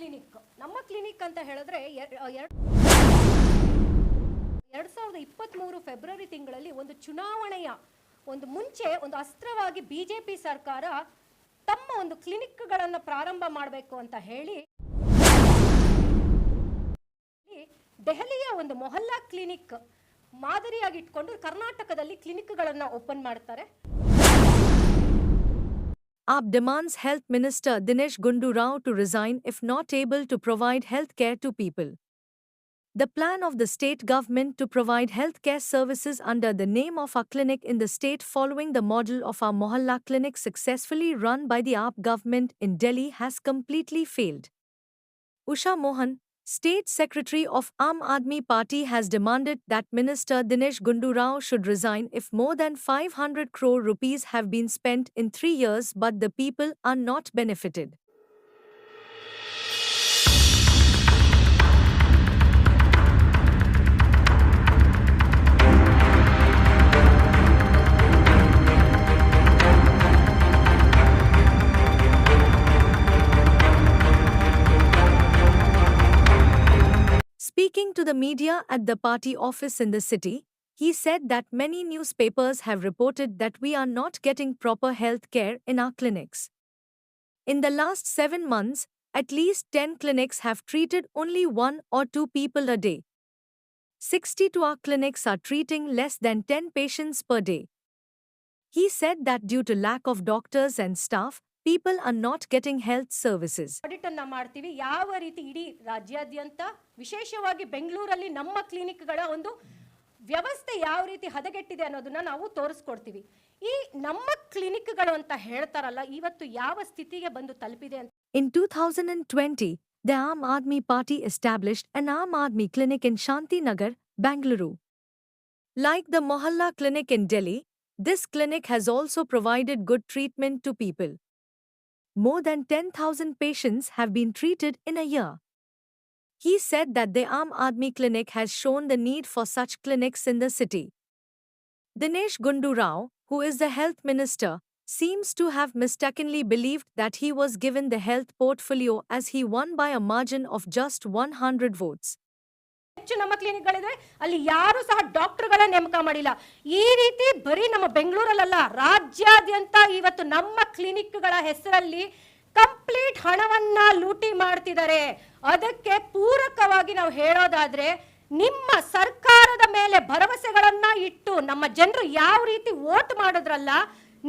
Clinic ಅಂತ ಹೇಳಿದ್ರೆ 2023 February ತಿಂಗಳಲ್ಲಿ ಒಂದು ಚುನಾವಣೆಯ ಒಂದು ಮುಂಚೆ ಒಂದು ಅಸ್ತ್ರವಾಗಿ ಬಿಜೆಪಿ ಸರ್ಕಾರ ತಮ್ಮ ಒಂದು ಕ್ಲಿನಿಕ್ಗಳನ್ನು ಪ್ರಾರಂಭ ಮಾಡಬೇಕು ಅಂತ ಹೇಳಿ ದೆಹಲಿಯ ಒಂದು ಮೊಹಲ್ಲಾ ಕ್ಲಿನಿಕ್ ಮಾದರಿಯಾಗಿ ಇಟ್ಕೊಂಡು ಕರ್ನಾಟಕದಲ್ಲಿ ಕ್ಲಿನಿಕ್ಗಳನ್ನು ಓಪನ್ ಮಾಡ್ತಾರೆ. AAP demands Health Minister Dinesh Gundu Rao to resign if not able to provide health care to people. The plan of the state government to provide health care services under the name of a clinic in the state following the model of our Mohalla clinic successfully run by the AAP government in Delhi has completely failed. Usha Mohan, State Secretary of Aam Aadmi Party, has demanded that Minister Dinesh Gundu Rao should resign if more than 500 crore rupees have been spent in 3 years but the people are not benefited. Speaking to the media at the party office in the city, he said that many newspapers have reported that we are not getting proper health care in our clinics. In the last 7 months, at least 10 clinics have treated only 1 or 2 people a day. 62 our clinics are treating less than 10 patients per day. He said that due to lack of doctors and staff, people are not getting health services. Audit ಅನ್ನು ಮಾಡ್ತೀವಿ. ಯಾವ ರೀತಿ ಇಡೀ ರಾಜ್ಯಾದ್ಯಂತ ವಿಶೇಷವಾಗಿ ಬೆಂಗಳೂರಲ್ಲಿ ನಮ್ಮ ಕ್ಲಿನಿಕ್ಗಳ ಒಂದು ವ್ಯವಸ್ಥೆ ಯಾವ ರೀತಿ ಹದಗೆಟ್ಟಿದೆ ಅನ್ನೋದನ್ನ ನಾವು ತೋರಿಸ್ಕೊಡ್ತೀವಿ. ಈ ನಮ್ಮ ಕ್ಲಿನಿಕ್ಗಳು ಅಂತ ಹೇಳ್ತಾರಲ್ಲ, ಇವತ್ತು ಯಾವ ಸ್ಥಿತಿಗೆ ಬಂದು ತಲುಪಿದೆ ಅಂತ. In 2020, the Aam Aadmi Party established an Aam Aadmi clinic in Shanti Nagar, Bengaluru. Like the Mohalla clinic in Delhi, this clinic has also provided good treatment to people. More than 10,000 patients have been treated in a year. He said that the Aam Aadmi clinic has shown the need for such clinics in the city. Dinesh Gundu Rao, who is the health minister, seems to have mistakenly believed that he was given the health portfolio as he won by a margin of just 100 votes. ಹೆಚ್ಚು ನಮ್ಮ ಕ್ಲಿನಿಕ್ಗಳಿದೆ, ಅಲ್ಲಿ ಯಾರು ಸಹ ಡಾಕ್ಟರ್ಗಳ ನೇಮಕ ಮಾಡಿಲ್ಲ. ಈ ರೀತಿ ಬರೀ ನಮ್ಮ ಬೆಂಗಳೂರಲ್ಲ, ರಾಜ್ಯಾದ್ಯಂತ ಇವತ್ತು ನಮ್ಮ ಕ್ಲಿನಿಕ್ಗಳ ಹೆಸರಲ್ಲಿ ಕಂಪ್ಲೀಟ್ ಹಣವನ್ನ ಲೂಟಿ ಮಾಡ್ತಿದ್ದಾರೆ. ಅದಕ್ಕೆ ಪೂರಕವಾಗಿ ನಾವು ಹೇಳೋದಾದ್ರೆ, ನಿಮ್ಮ ಸರ್ಕಾರದ ಮೇಲೆ ಭರವಸೆಗಳನ್ನ ಇಟ್ಟು ನಮ್ಮ ಜನರು ಯಾವ ರೀತಿ ವೋಟ್ ಮಾಡಿದ್ರಲ್ಲ,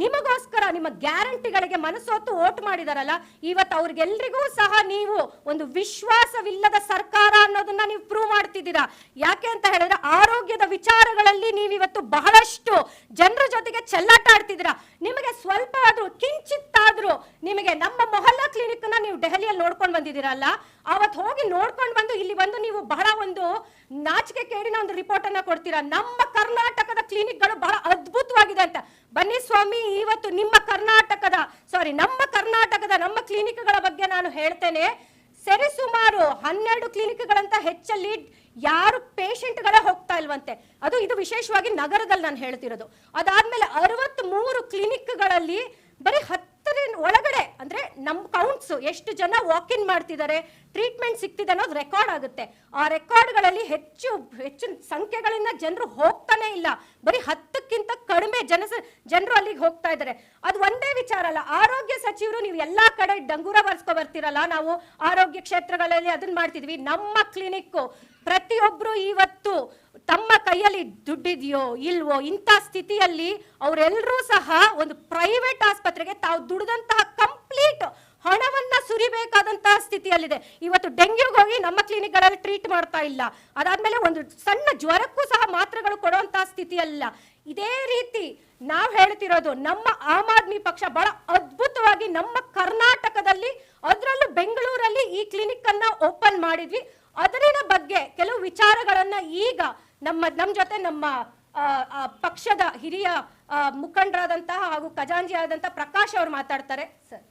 ನಿಮಗೋಸ್ಕರ ನಿಮ್ಮ ಗ್ಯಾರಂಟಿಗಳಿಗೆ ಮನಸೋತು ವೋಟ್ ಮಾಡಿದಾರಲ್ಲ, ಇವತ್ತು ಅವ್ರಿಗೆಲ್ರಿಗೂ ಸಹ ನೀವು ಒಂದು ವಿಶ್ವಾಸವಿಲ್ಲದ ಸರ್ಕಾರ ಅನ್ನೋದನ್ನ ನೀವು ಪ್ರೂವ್ ಮಾಡ್ತಿದ್ದೀರಾ. ಯಾಕೆ ಅಂತ ಹೇಳಿದ್ರೆ, ಆರೋಗ್ಯದ ವಿಚಾರಗಳಲ್ಲಿ ನೀವು ಇವತ್ತು ಬಹಳಷ್ಟು ಜನರ ಜೊತೆಗೆ ಚೆಲ್ಲಾಟ ಆಡ್ತಿದ್ದೀರಾ. ನಿಮಗೆ ಸ್ವಲ್ಪ ಆದ್ರೂ ಕಿಂಚಿತ್ತಾದ್ರೂ ನಿಮಗೆ ನಮ್ಮ ಮೊಹಲ್ಲಾ ಕ್ಲಿನಿಕ್ ನ ನೀವು ದೆಹಲಿಯಲ್ಲಿ ನೋಡ್ಕೊಂಡು ಬಂದಿದ್ದೀರಲ್ಲ, ಅವತ್ತು ಹೋಗಿ ನೋಡ್ಕೊಂಡು ಬಂದು ಇಲ್ಲಿ ಬಂದು ನೀವು ಬಹಳ ಒಂದು ನಾಚಿಕೆ ಕೇಳಿನ ಒಂದು ರಿಪೋರ್ಟ್ ಅನ್ನ ಕೊಡ್ತೀರಾ. ನಮ್ಮ ಕರ್ನಾಟಕದ ಕ್ಲಿನಿಕ್ಗಳು ಬಹಳ ಅದ್ಭುತವಾಗಿದೆ ಅಂತ. ಬನ್ನಿ ಸ್ವಾಮಿ, ಇವತ್ತು ನಮ್ಮ ಕರ್ನಾಟಕದ ನಮ್ಮ ಕ್ಲಿನಿಕ್ಗಳ ಬಗ್ಗೆ ನಾನು ಹೇಳ್ತೇನೆ. ಸರಿಸುಮಾರು 12 ಕ್ಲಿನಿಕ್ಗಳಂತ ಹೆಚ್ಚಲ್ಲಿ ಯಾರು ಪೇಷಂಟ್ಗಳೇ ಹೋಗ್ತಾ ಇಲ್ವಂತೆ. ಇದು ವಿಶೇಷವಾಗಿ ನಗರದಲ್ಲಿ ನಾನು ಹೇಳ್ತಿರೋದು. ಅದಾದ್ಮೇಲೆ 63 ಕ್ಲಿನಿಕ್ಗಳಲ್ಲಿ ಬರೀ 10 ಒಳಗಡೆ ಅಂದ್ರೆ ನಮ್ಮ ಕೌಂಟ್ಸ್ ಎಷ್ಟು ಜನ ವಾಕ್ ಇನ್ ಮಾಡ್ತಿದ್ದಾರೆ, ಟ್ರೀಟ್ಮೆಂಟ್ ಸಿಗ್ತಿದೆ ಅನ್ನೋದು ರೆಕಾರ್ಡ್ ಆಗುತ್ತೆ. ಆ ರೆಕಾರ್ಡ್ಗಳಲ್ಲಿ ಹೆಚ್ಚು ಸಂಖ್ಯೆಗಳಿಂದ ಜನರು ಹೋಗ್ತಾನೆ ಇಲ್ಲ. ಬರೀ 10ಕ್ಕಿಂತ ಕಡಿಮೆ ಜನರು ಅಲ್ಲಿಗೆ ಹೋಗ್ತಾ ಇದ್ದಾರೆ. ಅದು ಒಂದೇ ವಿಚಾರ ಅಲ್ಲ, ಆರೋಗ್ಯ ಸಚಿವರು ನೀವು ಎಲ್ಲಾ ಕಡೆ ಡಂಗೂರ ಬರ್ಸ್ಕೊ ಬರ್ತಿರಲ್ಲ, ನಾವು ಆರೋಗ್ಯ ಕ್ಷೇತ್ರಗಳಲ್ಲಿ ಅದನ್ನ ಮಾಡ್ತಿದ್ವಿ. ನಮ್ಮ ಕ್ಲಿನಿಕ್ ಪ್ರತಿಯೊಬ್ರು ಇವತ್ತು ತಮ್ಮ ಕೈಯಲ್ಲಿ ದುಡ್ಡಿದೆಯೋ ಇಲ್ವೋ ಇಂಥ ಸ್ಥಿತಿಯಲ್ಲಿ ಅವರೆಲ್ಲರೂ ಸಹ ಒಂದು ಪ್ರೈವೇಟ್ ಆಸ್ಪತ್ರೆಗೆ ತಾವು ದುಡಿದಂತಹ ಕಂಪ್ಲೀಟ್ ಹಣವನ್ನ ಸುರಿಬೇಕಾದಂತಹ ಸ್ಥಿತಿಯಲ್ಲಿದೆ. ಇವತ್ತು ಡೆಂಗ್ಯೂಗೆ ಹೋಗಿ ನಮ್ಮ ಕ್ಲಿನಿಕ್ಗಳಲ್ಲಿ ಟ್ರೀಟ್ ಮಾಡ್ತಾ ಇಲ್ಲ. ಅದಾದ್ಮೇಲೆ ಒಂದು ಸಣ್ಣ ಜ್ವರಕ್ಕೂ ಸಹ ಮಾತ್ರೆಗಳು ಕೊಡುವಂತಹ ಸ್ಥಿತಿಯಲ್ಲ. ಇದೇ ರೀತಿ ನಾವು ಹೇಳ್ತಿರೋದು, ನಮ್ಮ ಆಮ್ ಆದ್ಮಿ ಪಕ್ಷ ಬಹಳ ಅದ್ಭುತವಾಗಿ ನಮ್ಮ ಕರ್ನಾಟಕದಲ್ಲಿ, ಅದರಲ್ಲೂ ಬೆಂಗಳೂರಲ್ಲಿ ಈ ಕ್ಲಿನಿಕ್ ಅನ್ನ ಓಪನ್ ಮಾಡಿದ್ವಿ. ಅದರಿನ ಬಗ್ಗೆ ಕೆಲವು ವಿಚಾರಗಳನ್ನ ಈಗ ನಮ್ಮ ಜೊತೆ ನಮ್ಮ ಪಕ್ಷದ ಹಿರಿಯ ಮುಖಂಡರಾದಂತಹ ಹಾಗೂ ಖಜಾಂಚಿ ಆದಂತಹ ಪ್ರಕಾಶ್ ಅವರು ಮಾತಾಡ್ತಾರೆ. ಸರ್,